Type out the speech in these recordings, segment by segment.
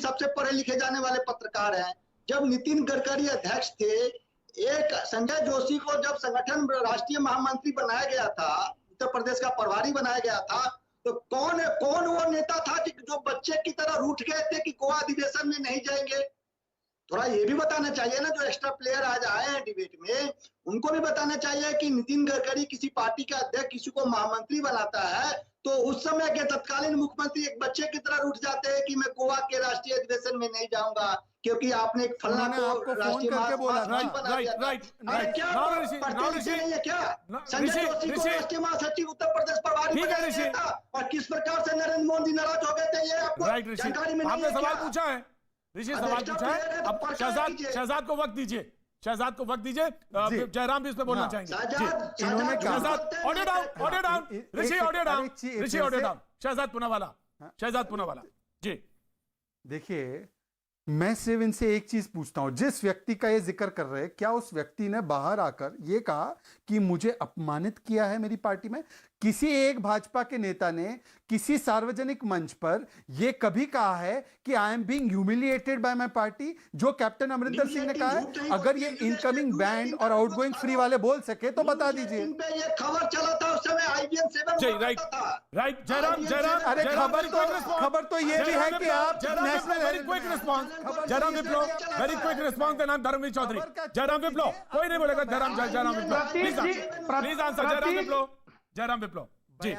सबसे पढ़े लिखे जाने वाले पत्रकार हैं। जब नितिन गडकरी अध्यक्ष थे, एक संजय जोशी को जब संगठन राष्ट्रीय महामंत्री बनाया गया था, उत्तर प्रदेश का प्रभारी बनाया गया था, तो कौन वो नेता था कि जो बच्चे की तरह रूठ गए थे कि गोवा अधिवेशन में नहीं जाएंगे? थोड़ा ये भी बताना चाहिए ना, जो एक्स्ट्रा प्लेयर आज आए हैं डिबेट में, उनको भी बताना चाहिए कि नितिन गडकरी किसी पार्टी का अध्यक्ष किसी को महामंत्री बनाता है तो उस समय के तत्कालीन मुख्यमंत्री एक बच्चे की तरह उठ जाते हैं कि मैं गोवा के राष्ट्रीय अधिवेशन में नहीं जाऊंगा क्योंकि आपने एक फलना को राष्ट्रीय महासचिव नहीं है क्या? संजय जोशी को राष्ट्रीय महासचिव उत्तर प्रदेश प्रभारी बनाया गया था और किस प्रकार से नरेंद्र मोदी नाराज हो गए थे, ये आपको जानकारी में नहीं है? आपने सवाल पूछा है ऋषि, सवाल पूछा है। अब शहजाद को वक्त दीजिए, शहजाद को वक्त दीजिए। जयराम भी इस पे बोलना चाहेंगे। ऑडियो डाउन ऋषि, ऑडियो डाउन ऋषि, ऑडियो डाउन। शहजाद पुनावाला, शहजाद पुनावाला जी। देखिए, मैं सिर्फ इनसे एक चीज पूछता हूं, जिस व्यक्ति का ये जिक्र कर रहे हैं, क्या उस व्यक्ति ने बाहर आकर ये कहा कि मुझे अपमानित किया है मेरी पार्टी में? किसी एक भाजपा के नेता ने किसी सार्वजनिक मंच पर यह कभी कहा है कि I am being humiliated by my party, जो कैप्टन अमरिंदर सिंह ने कहा है? अगर ये इनकमिंग बैंड और आउटगोइंग फ्री वाले बोल सके तो बता दीजिए। ये खबर चला था उस समय IBM 7 राइट। जयराम, अरे खबर तो ये भी है कि आप national very quick response. Jairam Viplav, very quick response. The नाम धर्मवीर चौधरी। जयराम विप्लव, कोई नहीं बोलेगा। Jairam Viplav please answer. जयराम विप्लव जी।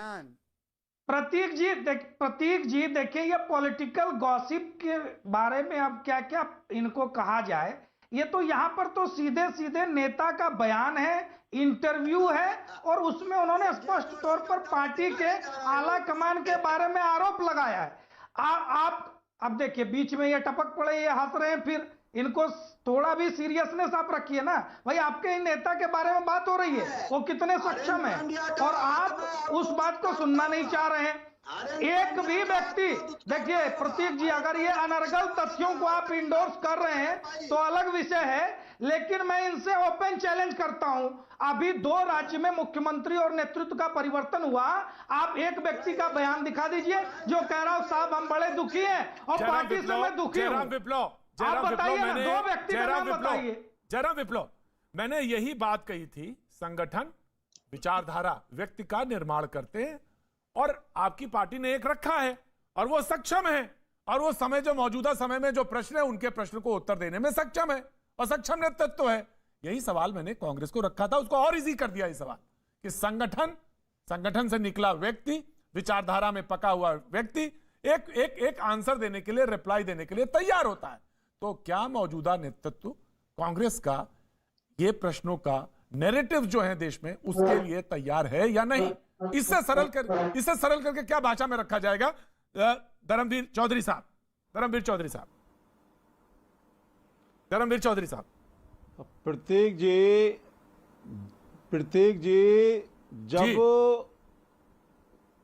प्रतीक जी देखिए, ये पॉलिटिकल गॉसिप के बारे में अब क्या क्या इनको कहा जाए। ये तो यहाँ पर तो सीधे सीधे नेता का बयान है, इंटरव्यू है और उसमें उन्होंने स्पष्ट तौर पर पार्टी के आला कमान के बारे में आरोप लगाया है। आप अब देखिए, बीच में ये टपक पड़े, ये हंस रहे हैं, फिर इनको थोड़ा भी सीरियसनेस आप रखिए ना भाई। आपके इन नेता के बारे में बात हो रही है, वो कितने सक्षम है और आप उस बात को सुनना नहीं चाह रहे हैं। एक भी व्यक्ति, देखिए प्रतीक जी, अगर ये अनर्गल तथ्यों को आप इंडोर्स कर रहे हैं तो अलग विषय है, लेकिन मैं इनसे ओपन चैलेंज करता हूं। अभी 2 राज्य में मुख्यमंत्री और नेतृत्व का परिवर्तन हुआ, आप एक व्यक्ति का बयान दिखा दीजिए जो कह रहा हूं साहब हम बड़े दुखी हैं और पार्टी से मैं दुखी हूं। आप बताइए ना, 2 व्यक्ति का नाम बताइए। जयराम विप्लव, मैंने यही बात कही थी, संगठन विचारधारा व्यक्ति का निर्माण करते हैं और आपकी पार्टी ने एक रखा है और वो सक्षम है और वो समय जो मौजूदा समय में जो प्रश्न है उनके प्रश्न को उत्तर देने में सक्षम है और सक्षम नेतृत्व है। यही सवाल मैंने कांग्रेस को रखा था, उसको और इजी कर दिया ये सवाल कि संगठन से निकला व्यक्ति, विचारधारा में पका हुआ व्यक्ति एक आंसर देने के लिए, रिप्लाई देने के लिए तैयार होता है। तो क्या मौजूदा नेतृत्व कांग्रेस का ये प्रश्नों का नैरेटिव जो है देश में उसके लिए तैयार है या नहीं? इससे सरल करके क्या भाषा में रखा जाएगा? धर्मवीर चौधरी साहब, प्रतीक जी, जब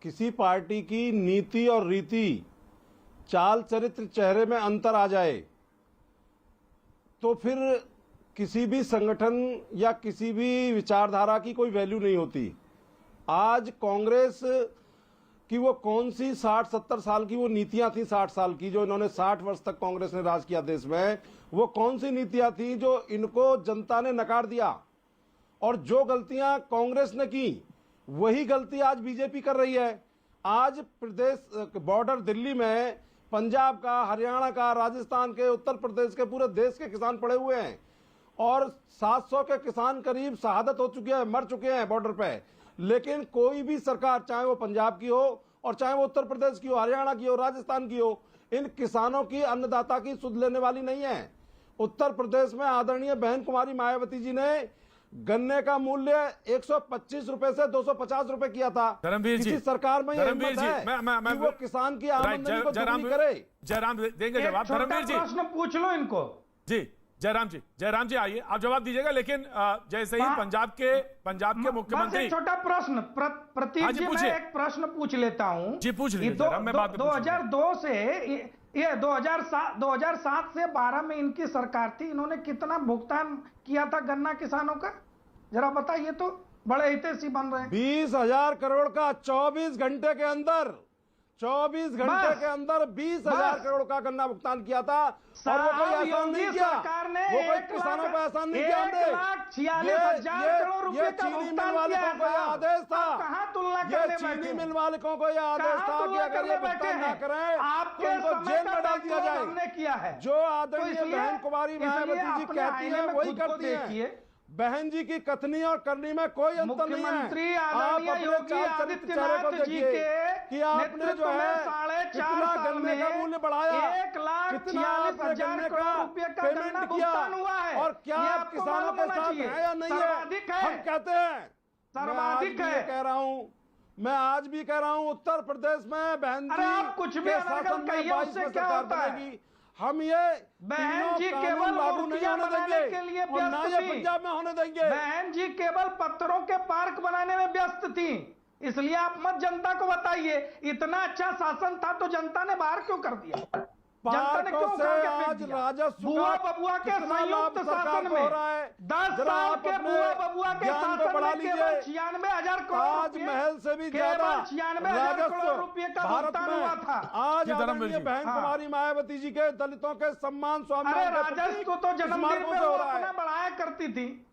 किसी पार्टी की नीति और रीति, चाल चरित्र, चेहरे में अंतर आ जाए तो फिर किसी भी संगठन या किसी भी विचारधारा की कोई वैल्यू नहीं होती। आज कांग्रेस की वो कौन सी 60-70 साल की वो नीतियां थी, 60 साल की, जो इन्होंने 60 वर्ष तक कांग्रेस ने राज किया देश में, वो कौन सी नीतियां थी जो इनको जनता ने नकार दिया? और जो गलतियां कांग्रेस ने की वही गलती आज बीजेपी कर रही है। आज प्रदेश बॉर्डर दिल्ली में पंजाब का, हरियाणा का, राजस्थान के, उत्तर प्रदेश के, पूरे देश के किसान पड़े हुए हैं और 700 के किसान करीब शहादत हो चुके हैं, मर चुके हैं बॉर्डर पे। लेकिन कोई भी सरकार, चाहे वो पंजाब की हो और चाहे वो उत्तर प्रदेश की हो, हरियाणा की हो, राजस्थान की हो, इन किसानों की, अन्नदाता की सुध लेने वाली नहीं है। उत्तर प्रदेश में आदरणीय बहन कुमारी मायावती जी ने गन्ने का मूल्य 125 रुपए से 250 रुपए किया था। किसी सरकार में हिम्मत है कि वो किसान की आमदनी को दुगनी करे? जयराम देंगे जवाब। धर्मवीर जी, प्रश्न पूछ लो इनको। जी जयराम जी आइए, आप जवाब दीजिएगा। लेकिन जैसे ही पंजाब के मुख्यमंत्री, छोटा प्रश्न प्रतीक जी, मैं एक प्रश्न पूछ लेता हूं। जी पूछ लीजिए। 2002 से ये 2007 से 12 में इनकी सरकार थी, इन्होंने कितना भुगतान किया था गन्ना किसानों का, जरा बताइए तो, बड़े हितैषी बन रहे हैं। 20,000 करोड़ का 24 घंटे के अंदर 24 घंटे बस। के अंदर 20,000 बस। करोड़ का गन्ना भुगतान किया था, और वो कोई साहब, एहसान नहीं योगी किया, सरकार ने वो कोई किसानों को एहसान नहीं किया। हमने 1,46,000 करोड़ रुपए का चीनी मिल भुगतान किया मालिकों है को यह साहब। आदेश था, आप कहाँ तुलना ये करने चीनी बैठे मिल हैं? मालिकों को यह आदेश कहाँ था कि तुलना अगर करने ये बैठे भुगतान ना हैं? करें आपके तो इनको समय जेल का में डाल दिया दाखिला जाए। हमने किया है। जो आदरणीय इसलिए- बहन कुमारी इसलिए मायावती जी अपने कहती आईने हैं में वही खुद को करती हैं। देखिए। बहन जी की कथनी और करनी में कोई अंतर नहीं है। मुख्यमंत्री आप आदरणीय अपने योगी चाल चरित्र चेहरे को आदित्यनाथ जी देखिए के कि आपने नेतृत्व जो है में 4.5 कितना साल गन्ने का में मूल्य बढ़ाया, 1,46,000 गन्ने करोड़ रुपए का गन्ना पेमेंट किया, भुगतान हुआ है। और क्या ये आप आपको किसानों मालूम के होना साथ चाहिए। है या नहीं है? सर्वाधिक है। हम कहते हैं, सर्वाधिक मैं आज भी है। ये कह रहा हूं, मैं आज भी कह रहा हूं, उत्तर प्रदेश में बहन अरे जी आप कुछ भी के अनर्गल शासन में कहिए, 22 उससे में क्या सरकार होता है? बनेगी। हम ये बहन तीनों जी कानून केवल लागू नहीं मूर्तियां होने बनाने देंगे, के लिए और ना व्यस्त ये थी। पंजाब में होने देंगे। बहन जी केवल पत्थरों के पार्क बनाने में व्यस्त थी, इसलिए आप मत जनता को बताइए। इतना अच्छा शासन था तो जनता ने बाहर क्यों कर दिया? जनता ने क्यों पार्कों से उखाड़ के फेंक आज दिया? राजस्व बुआ का बबुआ के कितना संयुक्त लाभ सरकार शासन को में हो रहा है? 10 जरा साल आप के अपने बुआ बबुआ के ज्ञान को शासन बढ़ा में केवल लीजिए। 96,000 करोड़ रुपए, ताजमहल से भी ज्यादा केवल 96,000 करोड़ रुपए का भारत भुगतान में हुआ था। आज जी, धर्मवीर आदरणीय जी। बहन हाँ। कुमारी मायावती जी के दलितों के सम्मान स्वाभिमान अरे के प्रति राजस्व तो इस जन्मदिन मार्गों पे से वो हो रहा है। अपना बढ़ाया करती थी।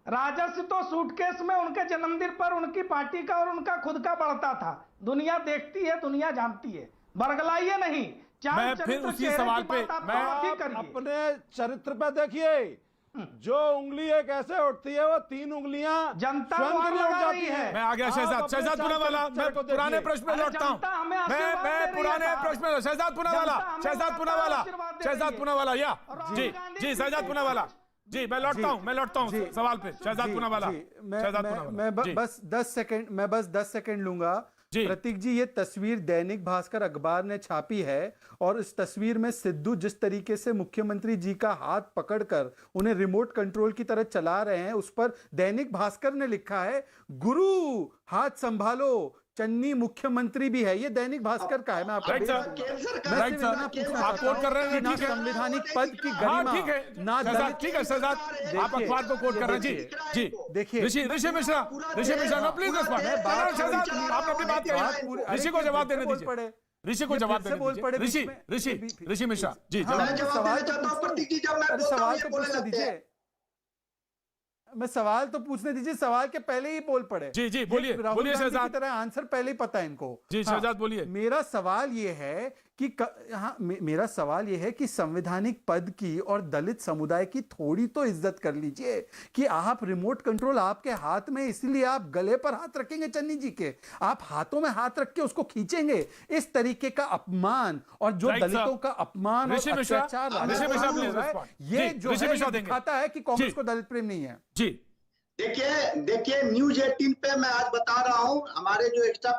राजस्व तो सूटकेस में उनके जन्मदिन पर उनकी पार्टी का और उनका खुद का बढ़ता था। दुनिया देखती है, दुनिया जानती है, बरगलाइए नहीं। चाल मैं फिर चरित्र उसी चेहरे सवाल की पे बात आप मैं बात ही आप करिए। अपने चरित्र पे देखिए, जो उंगली एक ऐसे उठती है वो 3 उंगलियां जनता स्वयं वहां के लिए उठ लगा जाती रही है। है। मैं आ गया आप शहजाद अपने शहजाद चाल पूनावाला। चरित्र मैं को पुराने देखिए। प्रश्न में अरे लौटता हूं। जनता हमें आशीर्वाद दे मैं रही है पुराने साहब। प्रश्न में शहजाद पूनावाला जनता हमें शहजाद पूनावाला आशीर्वाद दे रही शहजाद है। पूनावाला या और राहुल जी गांधी जी जी शहजाद के- पूनावाला जी मैं लौटता हूं जी, सवाल पे शहजाद जी, पूनावाला जी, मैं शहजाद मैं पूनावाला जी। बस 10 सेकंड लूंगा। जी। प्रतीक जी, ये तस्वीर दैनिक भास्कर अखबार ने छापी है और इस तस्वीर में सिद्धू जिस तरीके से मुख्यमंत्री जी का हाथ पकड़कर उन्हें रिमोट कंट्रोल की तरह चला रहे हैं, उस पर दैनिक भास्कर ने लिखा है, गुरु हाथ संभालो, चन्नी मुख्यमंत्री भी है। ये दैनिक भास्कर का है। मैं आपको राइट भेज सर। दूंगा। केंद्र मैं सरकार राइट सिर्फ सर। इतना पूछना आप चाहता कोट कर रहे हैं, हूं कि ना ठीक है। संवैधानिक पद की हाँ गरिमा, ठीक है ना शहजाद दलित- ठीक है शहजाद आप देखिए, अखबार को कोट कर रहे हैं जी जी देखिए, ऋषि ऋषि मिश्रा नो प्लीज शहजाद आप अपनी बात करिए। ऋषि को जवाब देने दीजिए ऋषि को जवाब देने दीजिए ऋषि मिश्रा जी हाँ, जवाब मैं जवाब सवाल देना तो चाहता हूं पूछता प्रतीक जी, जब मैं अरे बोलता हूं सवाल ये तो बोलने पूछने लगते हैं। दीजिए। मैं सवाल तो पूछने दीजिए, सवाल के पहले ही बोल पड़े। जी, जी, ये बोलिए, राहुल बोलिए गांधी की शहजाद। तरह आंसर पहले ही पता है इनको। जी, शहजाद बोलिए। मेरा सवाल ये है कि मेरा सवाल ये है कि संवैधानिक पद की और दलित समुदाय की थोड़ी तो इज्जत कर लीजिए कि आप रिमोट कंट्रोल आपके हाथ में, इसलिए आप गले पर हाथ रखेंगे चन्नी जी के, आप हाथों में हाथ रख के उसको खींचेंगे। इस तरीके का अपमान और जो Right, दलितों sir. का अपमान और ऋषि मिश्रा, अत्याचार ऋषि मिश्रा, राजस्थान में please हो रहा है, respond. ये जी, जो ऋषि है मिश्रा ये देंगे। दिखाता है कि कांग्रेस जी। को दलित प्रेम नहीं है। जी देखिए न्यूज 18 पे मैं आज बता रहा हूं, हमारे जो एक्स्ट्रा